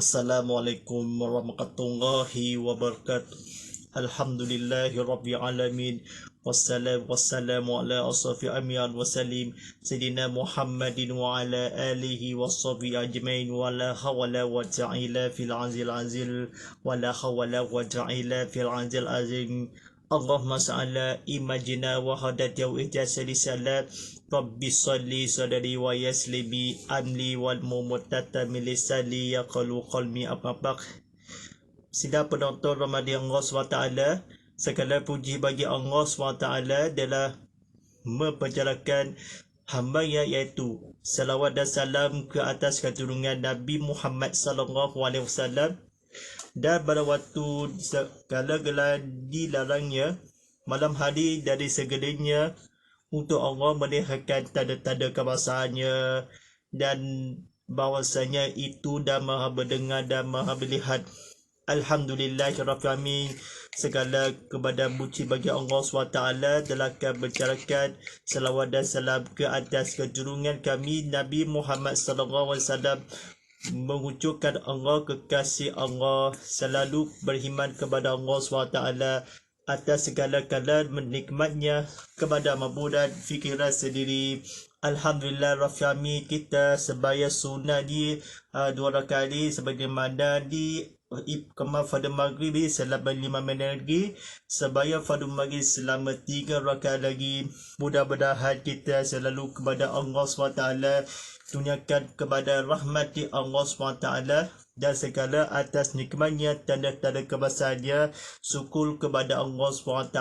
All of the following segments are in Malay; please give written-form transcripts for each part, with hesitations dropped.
Assalamualaikum warahmatullahi wabarakatuh. Alhamdulillahi rabbil alamin. Wassalamu ala asrafi anbiya wa salim Sayyidina Muhammadin wa ala alihi wa sahbihi ajmain. Wa la hawla wa ta'ila fil azil azil. Wa la hawla wa ta'ila fil azil azim. Allahumma sa'ala imajina wa hadati wa ijasa lisalat. Rabbi salli sadari wa yaslimi amli wal mumutata milisali yaqalu qalmi apabak. Sidang penonton Ramadan Allah SWT, segala puji bagi Allah SWT adalah memperjalakan hamba-Nya, iaitu salawat dan salam ke atas keturunan Nabi Muhammad SAW, dan pada waktu segala-gala dilarangnya malam hari dari segalanya, untuk Allah melihatkan tanda-tanda kebasahannya dan bahwasanya itu dah maha mendengar dan maha melihat. Alhamdulillahirrahmanirrahim. Segala kepada puji bagi Allah SWT telah akan bicarakan salawat dan salam ke atas keturunan kami Nabi Muhammad SAW, mengucapkan Allah kekasih Allah selalu beriman kepada Allah SWT atas segala-gala menikmatnya kepada mabudan fikiran sendiri. Alhamdulillah Rafiami, kita sebayar sunnah di 2 kali sebagaimana di Kemar pada maghrib selama 5 minit lagi, sebayar fardu maghrib selama 3 rakaat lagi. Mudah-mudahan kita selalu kepada Allah SWT, tunyakan kepada rahmati Allah SWT dan segala atas nikmatnya, tanda-tanda kebasahannya, syukur kepada Allah SWT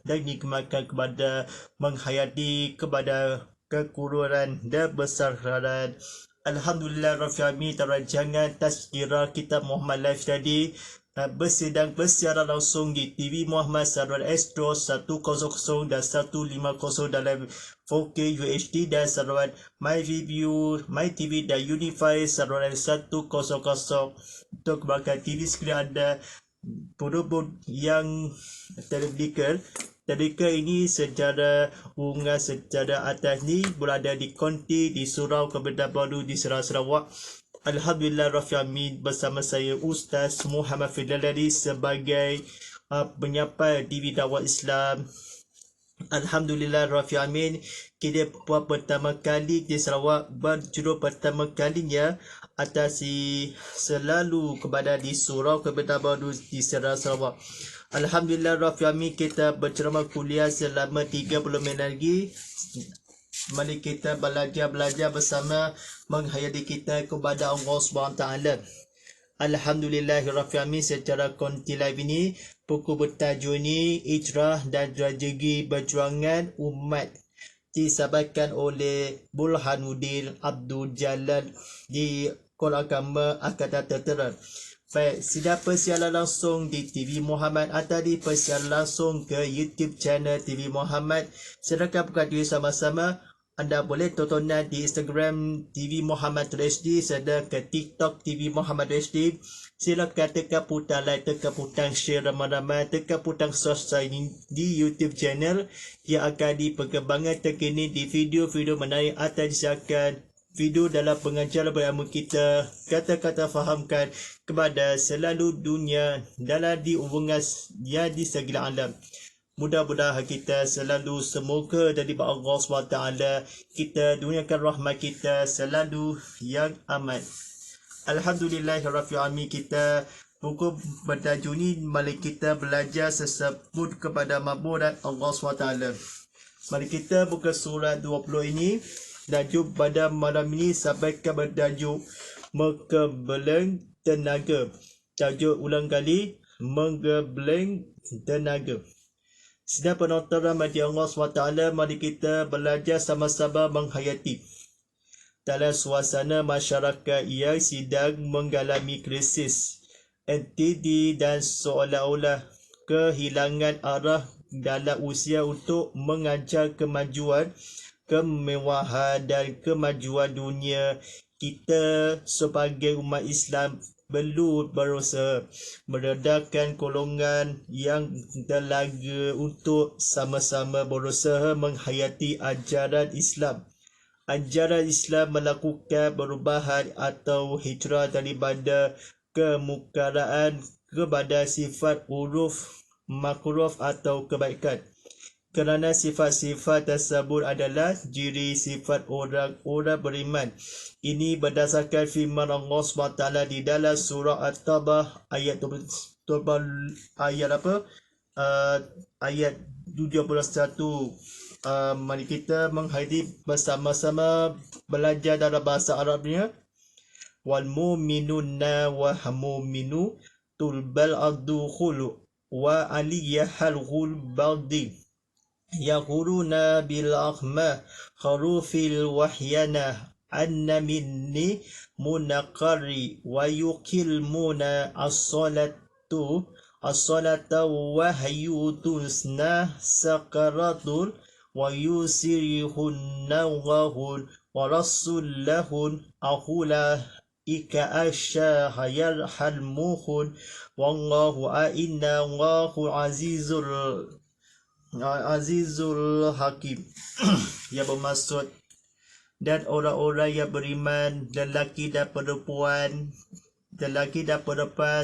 dan nikmatkan kepada menghayati kepada kekurangan dan besaran. Alhamdulillah Rafiami, terajangan tazkirah kita Muhammad Live tadi bersidang bersiaran langsung di TV Muhammad saluran Astro 100 dan 150 dalam 4K UHD dan saluran MyView, MyTV dan Unify saluran 100. Untuk kebanggaan TV skrin anda produk yang Tadika ini secara unggah secara atas ni berada di Konti, di Surau, Kebadan Baru, di Sarawak. Alhamdulillah Rafiami, bersama saya Ustaz Muhammad Fidalari sebagai penyampai TV dakwah Islam. Alhamdulillah Rafiamin, kita buat pertama kali di Sarawak, berjudul pertama kalinya atas selalu kepada di Surau, Kebadan Baru, di Sarawak. Alhamdulillah Rafiami, kita berceramah kuliah selama 30 minit lagi. Mari kita belajar bersama menghayati kita kepada Allah SWT. Alhamdulillah Rafiami, secara konti live ini buku bertajuk ini Ijrah dan Strategi Perjuangan Umat, disampaikan oleh Burhanuddin Abdul Jalal di Kol Agama Akademi Tertera. Baik, sidang persiaran langsung di TV Muhammad atau di persiaran langsung ke YouTube channel TV Muhammad. Silakan buka diri sama-sama. Anda boleh tontonan di Instagram TV Muhammad HD, sedang ke TikTok TV Muhammad HD. Silakan tekan butang like, tekan butang share ramai-ramai, tekan butang subscribe di YouTube channel yang akan diperkembangan terkini di video-video menarik atau disiarkan video dalam pengajaran berilmu kita, kata-kata fahamkan kepada selalu dunia dalam dihubungan yang di segala alam. Mudah-mudahan kita selalu semoga dari Allah SWT kita duniakan rahmat kita selalu yang aman. Alhamdulillahirrahmanirrahim, kita buku bertajuk ni mari kita belajar sesebut kepada makburan Allah SWT. Mari kita buka surat 20 ini. Tajuk pada malam ini sampaikan bertajuk Menggebeleng Tenaga. Tajuk ulang kali, Menggebeleng Tenaga. Sidang penonton rahmati Allah SWT, mari kita belajar sama-sama menghayati dalam suasana masyarakat yang sedang mengalami krisis entiti dan seolah-olah kehilangan arah dalam usaha untuk mengajar kemajuan, kemewahan dan kemajuan dunia. Kita sebagai umat Islam perlu berusaha meredakan golongan yang terlaga untuk sama-sama berusaha menghayati ajaran Islam. Ajaran Islam melakukan perubahan atau hijrah daripada kemukaraan kepada sifat uruf, makruf atau kebaikan. Kerana sifat-sifat tersebut adalah ciri sifat orang-orang beriman. Ini berdasarkan firman Allah SWT di dalam surah At-Taubah ayat ayat 71. Mari kita menghadiri bersama-sama belajar dalam bahasa Arabnya. Wal mu'minuna wa hamuminu tulbal adu khulu wa aliyahal ghul baldi yaquluna bil akhma kharufil wahyana anna minni munaqari wa yuqilmuna as-salata wa hayutusna sakaratul wa yusirihunna wahun wa rasullahun ahula ika asyahayal halmuhun wallahu a'inna wallahu azizul hakim. Yang bermaksud, dan orang-orang yang beriman, lelaki dan perempuan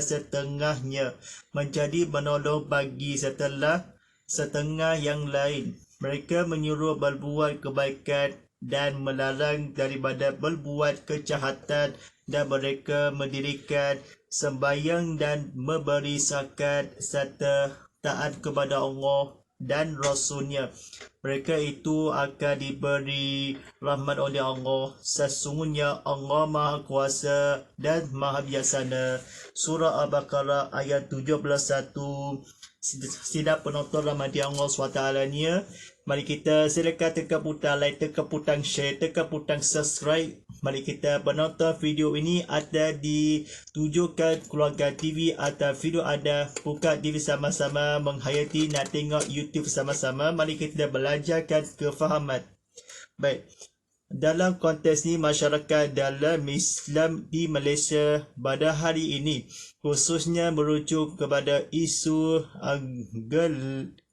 setengahnya menjadi menolong bagi setengah yang lain. Mereka menyuruh berbuat kebaikan dan melarang daripada berbuat kejahatan, dan mereka mendirikan sembahyang dan memberi zakat serta taat kepada Allah dan Rasulnya. Mereka itu akan diberi rahmat oleh Allah. Sesungguhnya Allah Maha Kuasa dan Maha Bijaksana. Surah Al-Baqarah ayat 71. Sidang penonton rahmati Allah SWT ni, mari kita silakan tekan butang like, tekan butang share, tekan butang subscribe. Mari kita penonton video ini ada ditujukan keluarga TV atau video ada buka TV sama-sama menghayati nak tengok YouTube sama-sama. Mari kita belajarkan kefahaman. Baik. Dalam konteks ni, masyarakat dalam Islam di Malaysia pada hari ini khususnya merujuk kepada isu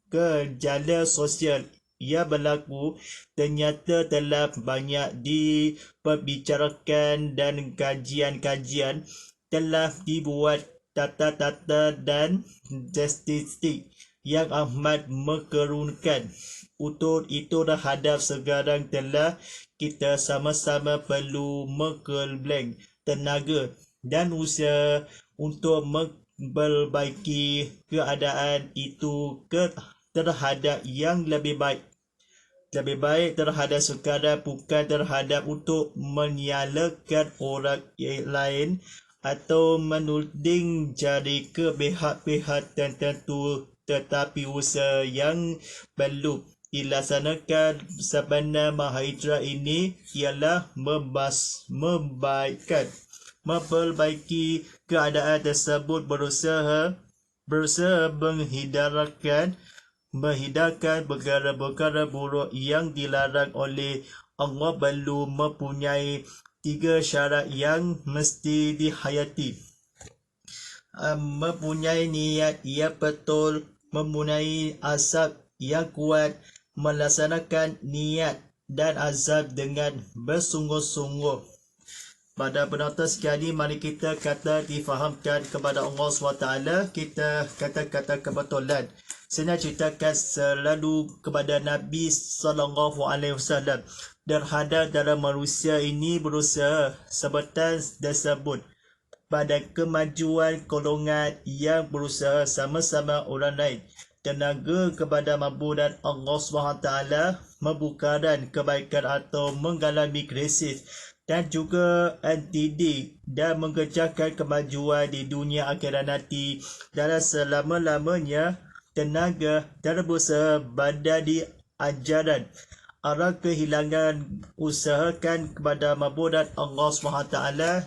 gejala sosial yang berlaku, ternyata telah banyak diperbicarakan dan kajian-kajian telah dibuat data-data dan statistik yang amat mengkerunkan. Untuk itu terhadap sekarang telah kita sama-sama perlu mengelblank tenaga dan usaha untuk memperbaiki keadaan itu terhadap yang lebih baik. Lebih baik terhadap sekarang, bukan terhadap untuk menyalahkan orang lain atau menuding jari ke pihak-pihak tertentu, tetapi usaha yang perlu dilaksanakan sebenar mahasiswa ini ialah memperbaiki keadaan tersebut, berusaha menghindarkan perkara-perkara buruk yang dilarang oleh Allah. Perlu mempunyai 3 syarat yang mesti dihayati. Mempunyai niat yang betul, mempunyai azab yang kuat, melaksanakan niat dan azab dengan bersungguh-sungguh. Pada penonton sekalian, mari kita difahamkan kepada Allah SWT. Kita kata-kata kebetulan. Saya nak ceritakan selalu kepada Nabi SAW terhadap dalam manusia ini berusaha sebutan tersebut pada kemajuan golongan yang berusaha sama-sama orang lain. Tenaga kepada mampunan Allah SWT membukakan kebaikan atau mengalami krisis dan juga NTD dan mengerjakan kemajuan di dunia akhirat nanti. Dalam selama-lamanya tenaga dan berusaha berada di ajaran arah kehilangan, usahakan kepada mampunan Allah SWT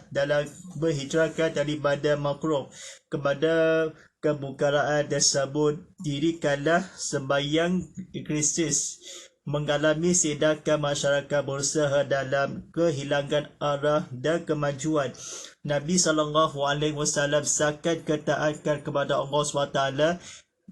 dalam berhijrahkan daripada makruh kepada kebukaraan tersebut. Dirikanlah sembahyang krisis mengalami sedangkan masyarakat berusaha dalam kehilangan arah dan kemajuan. Nabi SAW sangat ketaatan kepada Allah SWT.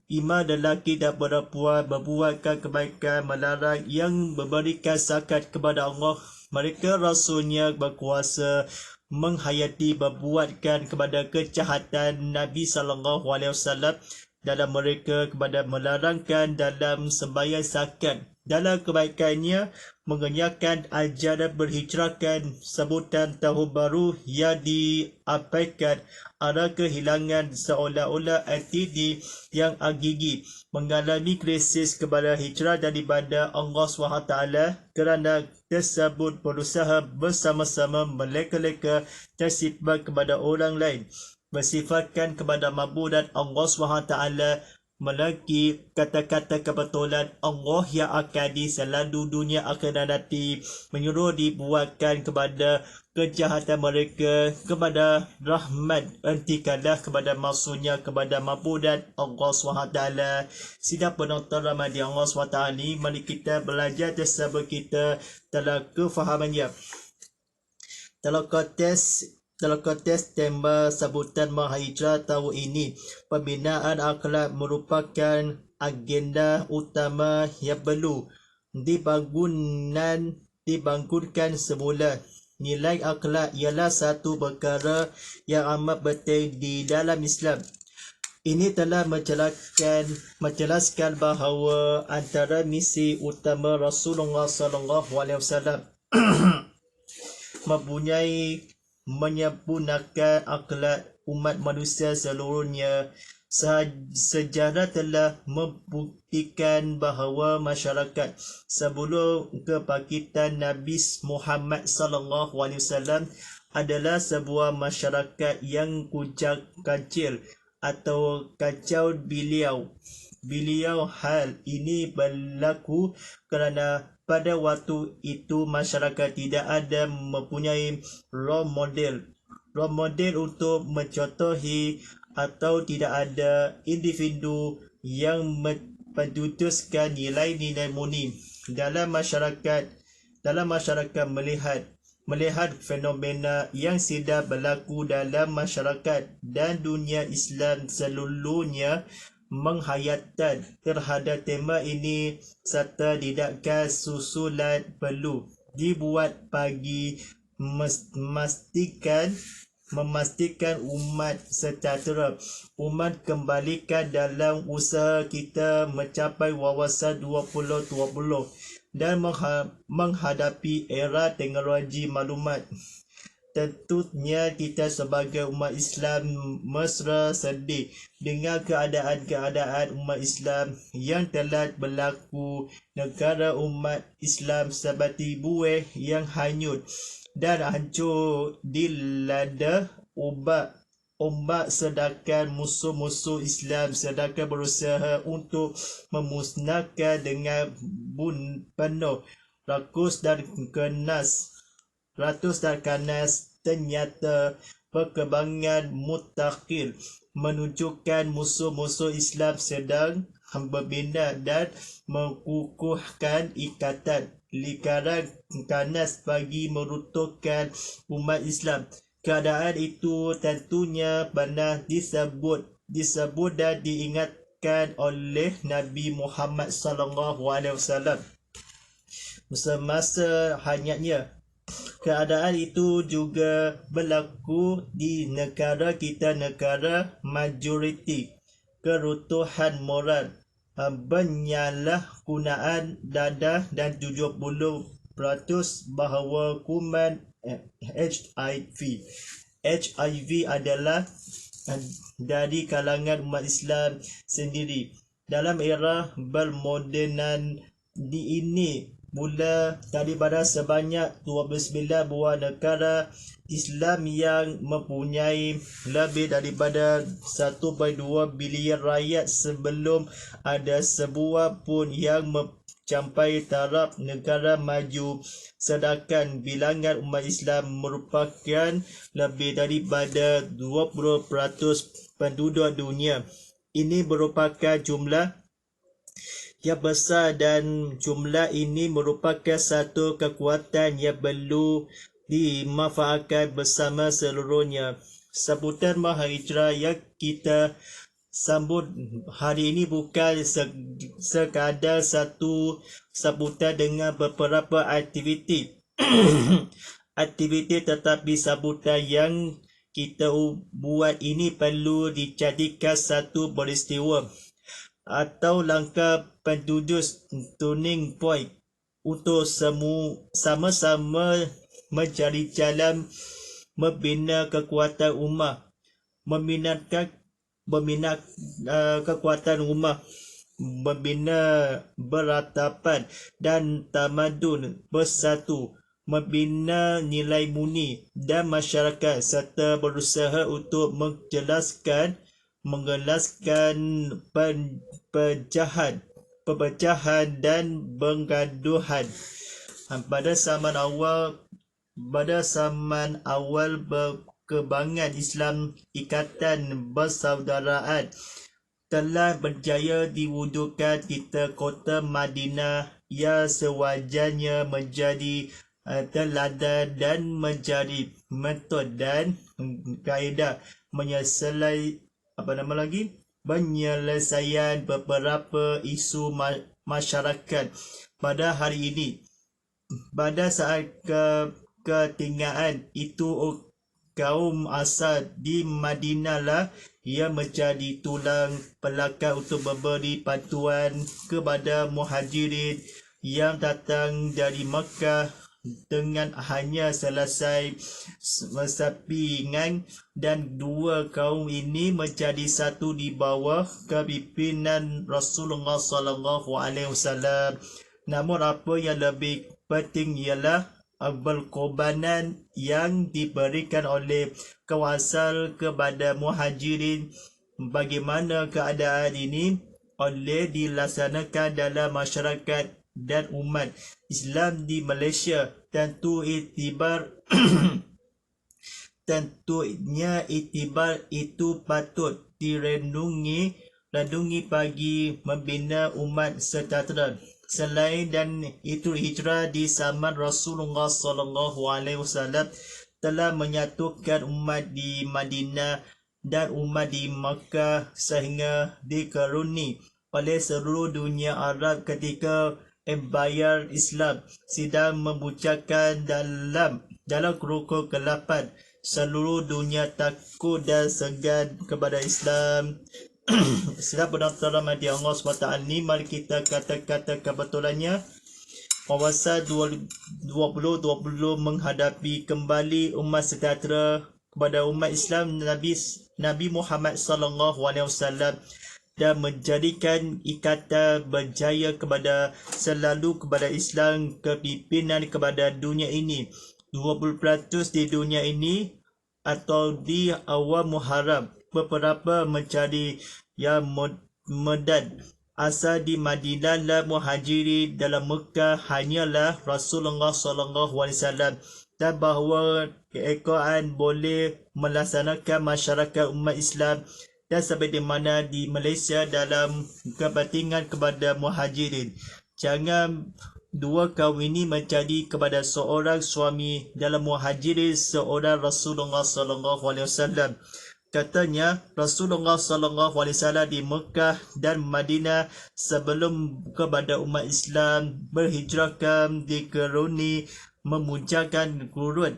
Imam lelaki dan perempuan membuatkan kebaikan, melarang yang memberikan zakat kepada Allah. Mereka rasulnya berkuasa menghayati membuatkan kepada kejahatan. Nabi SAW dalam mereka kepada melarangkan dalam sembahyang zakat. Dalam kebaikannya mengenyahkan ajaran berhijrahkan sebutan tahun baru yang diabaikan arah kehilangan seolah-olah entiti yang hakiki mengalami krisis kepada hijrah daripada Allah SWT. Kerana tersebut berusaha bersama-sama meleka-leka tersifat kepada orang lain, bersifatkan kepada mabudat Allah SWT, melaki kata-kata kebetulan Allah yang akan selalu dunia akan nanti, menyuruh dibuatkan kepada kejahatan mereka kepada rahmat, hentikanlah kepada maksudnya kepada mabudat Allah SWT. Sidang penonton Ramadi Allah SWT ini, mari kita belajar tersebut kita dalam kefahamannya. Dalam konteks tema sambutan Mahasiswa tahun ini, pembinaan akhlak merupakan agenda utama yang perlu dibangunkan semula. Nilai akhlak ialah satu perkara yang amat penting di dalam Islam. Ini telah menjelaskan bahawa antara misi utama Rasulullah SAW menyempurnakan akhlak umat manusia seluruhnya. Sejarah telah membuktikan bahawa masyarakat sebelum kebangkitan Nabi Muhammad SAW adalah sebuah masyarakat yang kujang-kancil atau kacau beliau. Hal ini berlaku kerana pada waktu itu masyarakat tidak ada mempunyai role model untuk mencontohi, atau tidak ada individu yang mendudukan nilai-nilai murni dalam masyarakat melihat fenomena yang sedang berlaku dalam masyarakat dan dunia Islam seluruhnya. Menghayatkan terhadap tema ini serta tidakkan susulan perlu dibuat bagi memastikan umat sejahtera. Umat kembalikan dalam usaha kita mencapai wawasan 2020 dan menghadapi era teknologi maklumat. Tentunya kita sebagai umat Islam mesra sedih dengan keadaan umat Islam yang telah berlaku. Negara umat Islam seperti buih yang hanyut dan hancur dilanda ombak, sedangkan musuh-musuh Islam sedangkan berusaha untuk memusnahkan dengan penuh rakus dan kanas. Ternyata perkembangan mutakhir menunjukkan musuh-musuh Islam sedang membina dan mengukuhkan ikatan lingkaran ganas bagi meruntuhkan umat Islam. Keadaan itu tentunya pernah disebut dan diingatkan oleh Nabi Muhammad SAW semasa hayatnya. Keadaan itu juga berlaku di negara kita, negara majoriti keruntuhan moral, penyalahgunaan dada dan 70% bahawa kuman HIV adalah dari kalangan umat Islam sendiri. Dalam era bermodernan ini mula daripada sebanyak 29 buah negara Islam yang mempunyai lebih daripada 1.2 bilion rakyat sebelum ada sebuah pun yang mencapai taraf negara maju, sedangkan bilangan umat Islam merupakan lebih daripada 20% penduduk dunia. Ini merupakan jumlah yang besar dan jumlah ini merupakan satu kekuatan yang perlu dimanfaatkan bersama seluruhnya. Sambutan Mahasiswa yang kita sambut hari ini bukan sekadar satu sambutan dengan beberapa aktiviti aktiviti, tetapi sambutan yang kita buat ini perlu dijadikan satu peristiwa atau langkah penduduk turning point untuk sama-sama mencari jalan membina kekuatan ummah, kekuatan ummah, membina beratapan dan tamadun bersatu, membina nilai murni dan masyarakat serta berusaha untuk mengelaskan pepecahan dan penggaduhan. Pada zaman awal berkembangan Islam, ikatan persaudaraan telah berjaya diwujudkan di kota Madinah yang sewajarnya menjadi teladan dan menjadi metode dan kaedah penyelesaian beberapa isu masyarakat pada hari ini. Pada saat ketinggalan itu, kaum asal di Madinah lah yang menjadi tulang belakang untuk memberi bantuan kepada muhajirin yang datang dari Makkah dengan hanya selesai sampingan, dan dua kaum ini menjadi satu di bawah kepimpinan Rasulullah SAW. Namun apa yang lebih penting ialah berkorbanan yang diberikan oleh kaum asal kepada muhajirin. Bagaimana keadaan ini oleh dilaksanakan dalam masyarakat dan umat Islam di Malaysia, tentunya itibar itu patut direndungi bagi membina umat sejahtera. Selain dan itu, hijrah di zaman Rasulullah SAW telah menyatukan umat di Madinah dan umat di Makkah sehingga dikeruni oleh seluruh dunia Arab ketika Empire Islam sedang membucakan dalam rukun ke-8. Seluruh dunia takut dan segan kepada Islam. Sedang penonton rahmati Allah SWT ni, mari kita kata-kata kebetulannya. Masa 2020 menghadapi kembali umat sejahtera kepada umat Islam Nabi Muhammad SAW dan menjadikan ikatan berjaya selalu kepada Islam, kepimpinan kepada dunia ini. 20% di dunia ini atau di awal Muharram, beberapa mencari yang medan asal di Madinah lah muhajirin dalam Mekah hanyalah Rasulullah SAW, dan bahawa keekoan boleh melaksanakan masyarakat umat Islam dan sampai di mana di Malaysia dalam kepentingan kepada muhajirin. Jangan dua kaum ini menjadi kepada seorang suami dalam muhajirin seorang Rasulullah SAW. Katanya Rasulullah SAW di Mekah dan Madinah sebelum kepada umat Islam berhijrahkan dikeruni memujakan kurun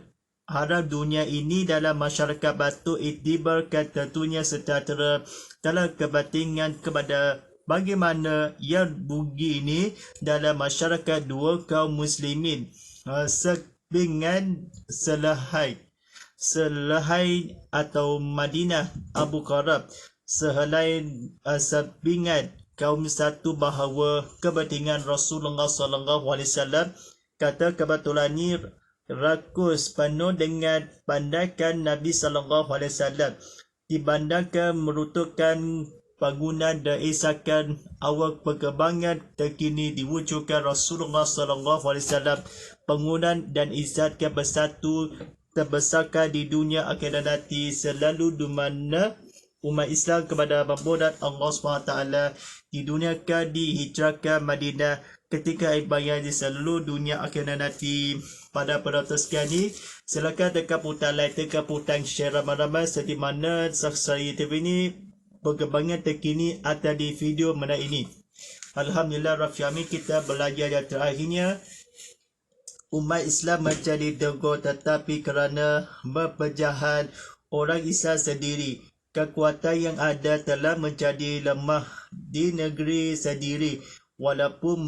harap dunia ini dalam masyarakat batu iktibarkan tentunya sejahtera dalam kepentingan kepada bagaimana yang bugi ini dalam masyarakat dua kaum muslimin sepingan selahai atau Madinah Abu Qarab sehelai sepingan kaum satu bahawa kepentingan Rasulullah SAW. Kata kebetulan ni rakus penuh dengan pandangan Nabi SAW dibandingkan meruntuhkan bangunan dan isakan awal perkembangan terkini diwujudkan Rasulullah SAW. Bangunan dan isatkan bersatu terbesarkan di dunia akhirat nanti selalu di mana umat Islam kepada mabudat Allah SWT diduniakan, dihijrahkan Madinah ketika ibadah di seluruh dunia akhirnya nanti. Pada penonton sekalian, silakan tekan butang like, tekan butang share ramai-ramai seperti mana saksikan YouTube ini perkembangan terkini ada di video mana ini. Alhamdulillah Rabbil Alamin, kita belajar yang terakhirnya umat Islam menjadi teguh tetapi kerana berpecahan orang Islam sendiri, kekuatan yang ada telah menjadi lemah di negeri sendiri walaupun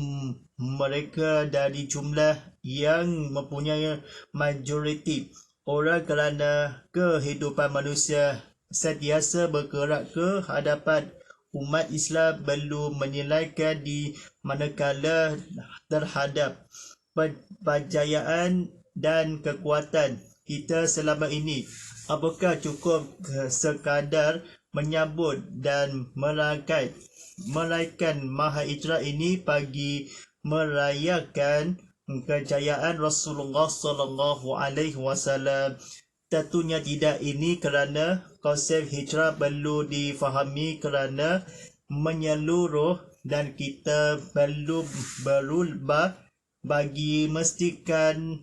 mereka dari jumlah yang mempunyai majoriti orang kerana kehidupan manusia sentiasa bergerak ke hadapan umat Islam belum menilaikan di manakala terhadap penjayaan dan kekuatan kita selama ini. Apakah cukup sekadar menyambut dan meraihkan Mahasiswa ini bagi merayakan kejayaan Rasulullah sallallahu alaihi wasallam? Tentunya tidak. Ini kerana konsep hijrah perlu difahami kerana menyeluruh dan kita perlu berubah bagi mestikan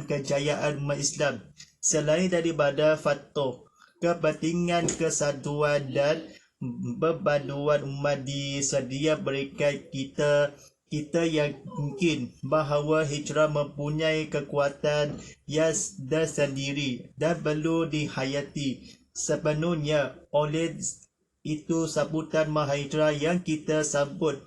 kejayaan umat Islam. Selain daripada faktor kepentingan kesatuan dan perpaduan umat di sedia berikat kita yang mungkin bahawa hijrah mempunyai kekuatan yang tersendiri dan perlu dihayati sepenuhnya. Oleh itu sambutan Mahasiswa yang kita sambut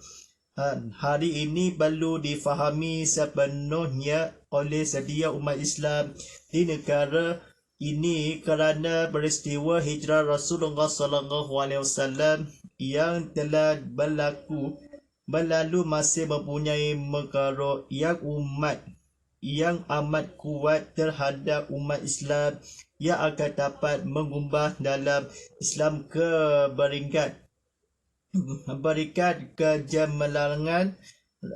hari ini perlu difahami sepenuhnya oleh sedia umat Islam di negara ini kerana peristiwa hijrah Rasulullah SAW yang telah berlalu masih mempunyai pengaruh yang amat kuat terhadap umat Islam yang akan dapat mengubah dalam Islam berikat kejamalangan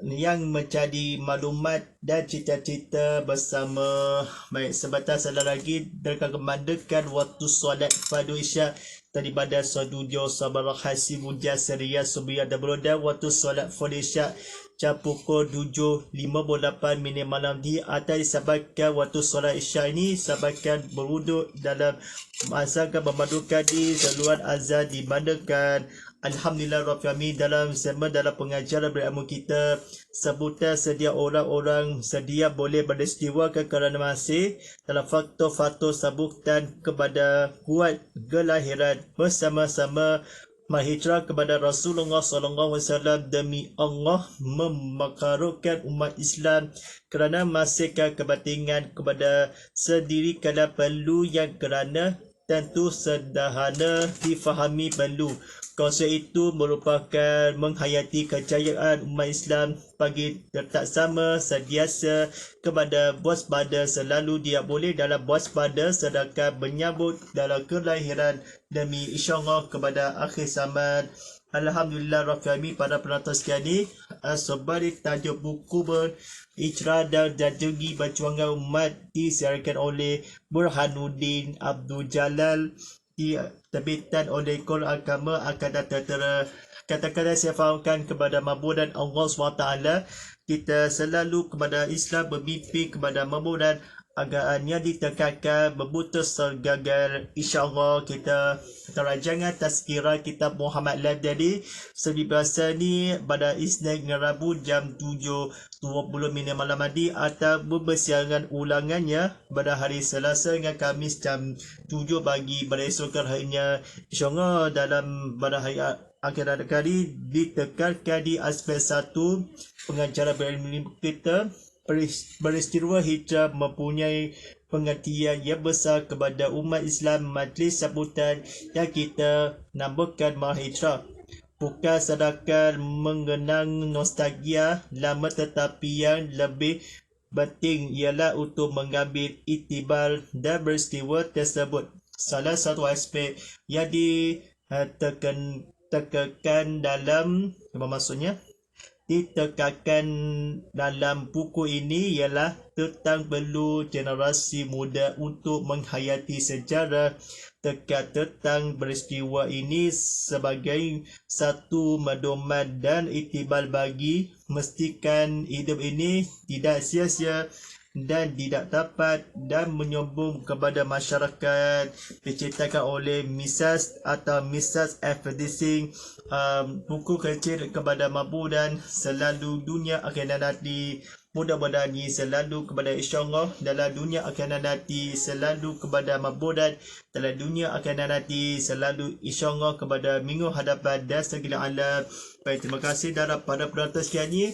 yang menjadi maklumat dan cita-cita bersama. Baik, sebentar salah lagi dengan kemandakan waktu solat pada Isyak daripada studio Sabar Hasim Muja Seria Subiya dan Beroda. Waktu solat pada Isyak jam pukul 7.58 malam di atas disabitkan. Waktu solat Isyak ini sampaikan berwuduk dalam masakan memadukan di seluruh azan dimandakan. Alhamdulillah Rabbil Alamin, dalam pengajaran berilmu kita sebutan sedia orang-orang sedia boleh beristiwakan kerana masih dalam faktor-faktor sebutan kepada kuat kelahiran bersama-sama menghijrah kepada Rasulullah SAW demi Allah memakarukan umat Islam kerana masihkan kepentingan kepada sendiri kalau perlu yang kerana tentu sederhana difahami perlu. Konsep itu merupakan menghayati kejayaan umat Islam bagi letak sama sentiasa kepada waspada selalu dia boleh dalam waspada sedangkan menyambut dalam kelahiran demi insyaAllah kepada akhir zaman. Alhamdulillah Rabbil Alamin, pada penonton sekalian, sebalik tajuk buku berhijrah dan janji perjuangan umat disiarkan oleh Burhanuddin Abdul Jalal, terbitan oleh Kol Agama akan datang. Kata-kata saya fahamkan kepada mabudan Allah SWT, kita selalu kepada Islam bermimpi kepada mabudan agarannya ditekankan berputus gagal. InsyaAllah kita terajangan tazkirah kitab Muhammad Ladadi seperti biasa ni pada Isnin dan Rabu jam 7.20 malam tadi atau bersiaran ulangannya pada hari Selasa dengan Khamis jam 7 pagi pada esokan harinya. InsyaAllah dalam pada hari akhir kali ditekankan di aspek satu pengajaran berilmu kita. Peristiwa hijrah mempunyai pengertian yang besar kepada umat Islam. Majlis sambutan yang kita namakan Mahasiswa bukan sedangkan mengenang nostalgia lama, tetapi yang lebih penting ialah untuk mengambil iktibar dan peristiwa tersebut. Salah satu aspek yang ditekankan dalam ditekankan dalam buku ini ialah tentang perlu generasi muda untuk menghayati sejarah tentang peristiwa ini sebagai satu pedoman dan iktibar bagi memastikan hidup ini tidak sia-sia dan tidak dapat dan menyombong kepada masyarakat diciptakan oleh Mrs. atau Mrs. Advertising buku kecil kepada mampu dan selalu dunia akan nanti mudah-mudahan selalu kepada insyaAllah dalam dunia akan nanti selalu kepada mampu dan dalam dunia akan nanti selalu insyaAllah kepada minggu hadapan dan segala alam. Baik, terima kasih darab pada penonton sekalian.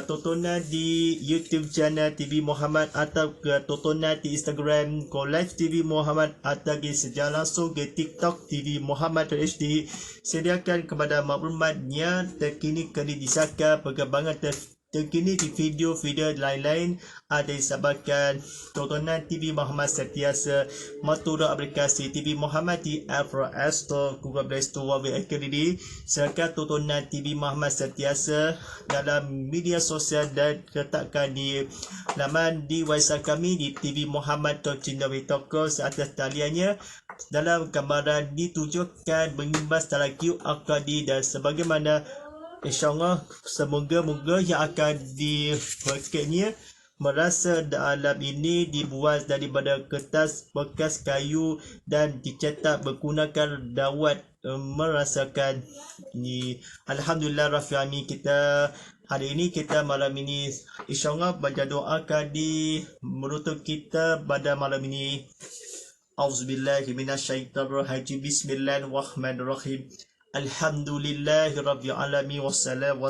Tontonan di YouTube channel TV Muhammad atau ke tontonan di Instagram Live TV Muhammad atau ke secara langsung ke TikTok TV Muhammad HD sediakan kepada maklumat yang terkini kini disahkan perkembangan terkini di video-video lain-lain ada disebabkan tontonan TV Muhammad sentiasa menturut aplikasi TV Muhammad di Apple App Store, Google Play Store, WA serta tontonan TV Muhammad sentiasa dalam media sosial dan letakkan di laman di website kami di tvmuhammad.com atas taliannya dalam gambaran ditunjukkan mengimbas dalam QR code dan sebagaimana InsyaAllah semoga-moga yang akan dipakainya merasa dalam ini dibuat daripada kertas bekas kayu dan dicetak menggunakan dawat merasakan ni. Alhamdulillah Rabbil Alamin, kita hari ini kita malam ini insyaAllah baca doakan di menutup kita pada malam ini. Auzubillahi minasyaitonirrajim. Bismillahirrahmanirrahim. Alhamdulillahi Rabbil Alamin wassalamu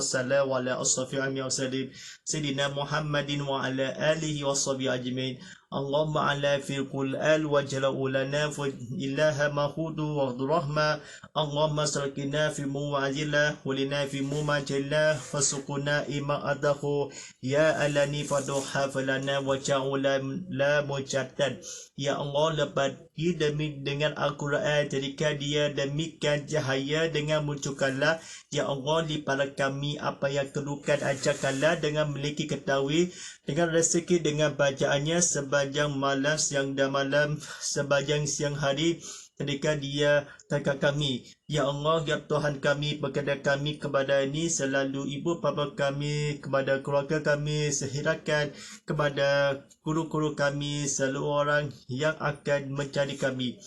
ala asrafil anbiya'i wassalim Sayyidina Muhammadin wa ala alihi wassabi ajmain. Allahumma ala fil Qur'an wa jala'u lana fa ilaha mahudu wa rahma. Allahumma sarkina fi muwazila wa lina fi mumajila fasukuna ima adahu ya alani faduha falana wa ja'ula la mujaddan. Ya Allah, lepas demi dengan Al-Quran jadikan dia demikian cahaya dengan munculkanlah ya Allah di pada kami apa yang kedukan ajarkanlah dengan memiliki ketahui dengan rezeki dengan bacaannya sepanjang malam siang dan malam sepanjang siang hari jadikan dia dekat kami ya Allah ya Tuhan kami berkenan kami kepada ini selalu ibu bapa kami kepada keluarga kami sehirakan kepada guru-guru kami selalu orang yang akan mencari kami.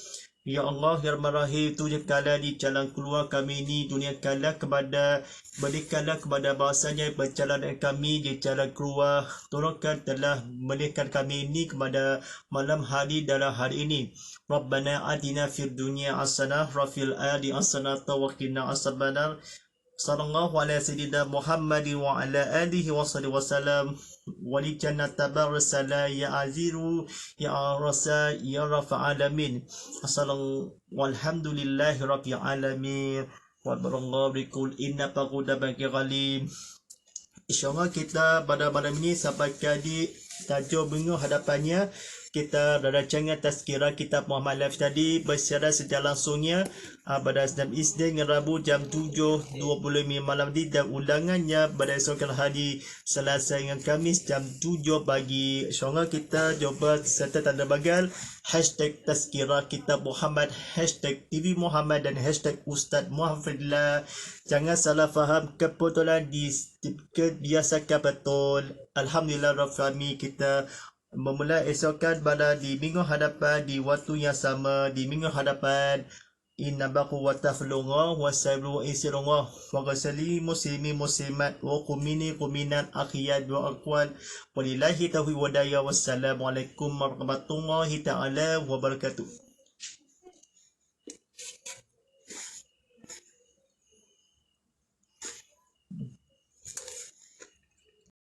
Ya Allah, Ya Rahim, tunjukkanlah di jalan keluar kami ini, duniakanlah kepada, berikanlah kepada bahasanya perjalanan kami di jalan keluar, tolongkan telah melihkan kami ini kepada malam hari dalam hari ini. Rabbana atina fid dunya hasanah wa fil akhirati hasanah wa qina azabannar. Sallallahu ala sayyidina Muhammadin wa ala alihi wa sahbihi wasallam. Wali jannata barsala ya aziru ya rasa ya rafa alamin. Assalamualaikum walhamdulillahi rabbil alamin. Wa barangabikul inna paquda bagi ghalim. InsyaAllah kita pada malam ini sampai kali tajuk minggu hadapannya kita rancangan tazkirah kitab Muhammad Live tadi bersiaran secara langsungnya pada Isnin dan Rabu jam 7.25 malam di dan ulangannya pada esok hari Selasa dengan Khamis jam 7 pagi. InsyaAllah kita cuba serta tanda bagal hashtag tazkirah kitab Muhammad, hashtag TV Muhammad dan hashtag Ustaz Muhammad. Jangan salah faham, kebetulan dibiasakan betul. Alhamdulillah Rabbil Alamin, kita memulai esokan pada di minggu hadapan di waktu yang sama di minggu hadapan. Inna baku wa taflunga wa sabru isirunga wa ghasali muslimi muslimat wa kumini kuminat akhiyat wa aqwal walillahi taufiq wa daya. Wassalamualaikum warahmatullahi ta'ala wabarakatuh.